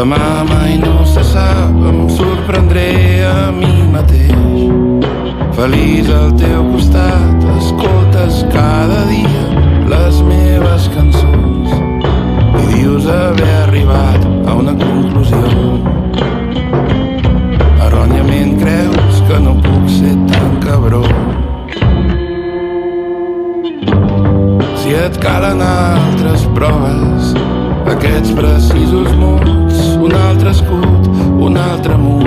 Demà mai no se sap, em sorprendré a mi mateix. Feliç al teu costat, escoltes cada dia les meves cançons i dius haver arribat a una conclusió. Erròniament creus que no puc ser tan cabró. Si et calen altres proves, aquests precisos mots, un altre escut, un altre mur,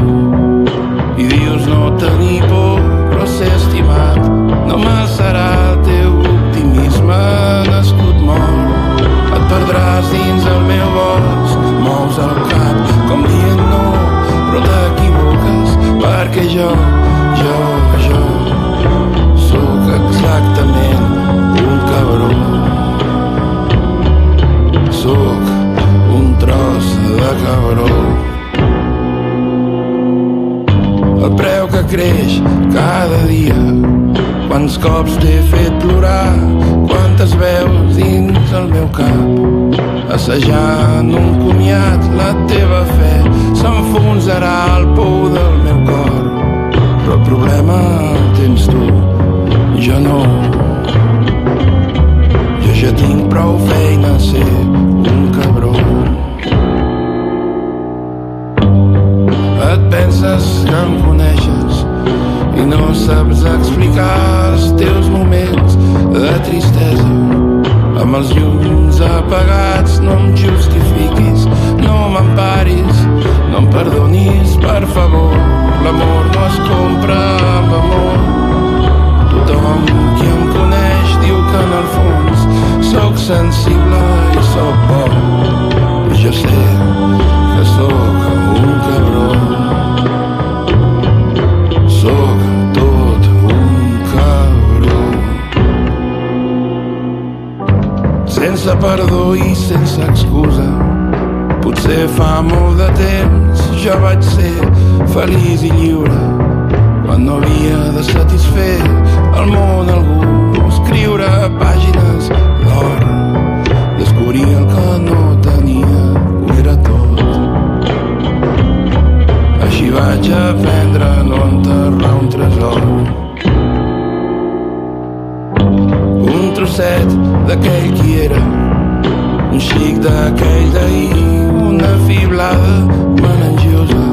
i dius no tenir por, però ser estimat no mal serà el teu optimisme nascut mort. Et perdràs dins el meu bosc, mous el cap com dient no, però t'equivoques perquè jo sóc exactament un cabró. Sóc un tros de cabró. El preu que creix cada dia, quants cops t'he fet plorar, quantes veus dins el meu cap, assajant un comiat, la teva fe s'enfonsarà al pou del meu cor. Però el problema el tens tu, jo no. Jo ja tinc prou feina a ser un cabró. Et penses que em coneixes i no saps explicar els teus moments de tristesa. Amb els llums apagats no em justifiquis, no m'emparis, no em perdonis, per favor. L'amor no es compra amb amor. Tothom qui em coneix diu que en el fons sóc sensible i sóc bo. I jo sé que sóc un cabró. Sóc tot un cabró. Sense perdó i sense excusa, potser fa molt de temps jo vaig ser feliç i lliure, quan no havia de satisfer el món algú, escriure pàgines d'or, descobrir el que no tenia, ho era tot. Així vaig aprendre a no enterrar un tresor. Un trosset d'aquell qui era, un xic d'aquell d'ahir, una fiblada menengiosa.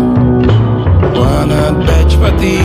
Quan et veig patir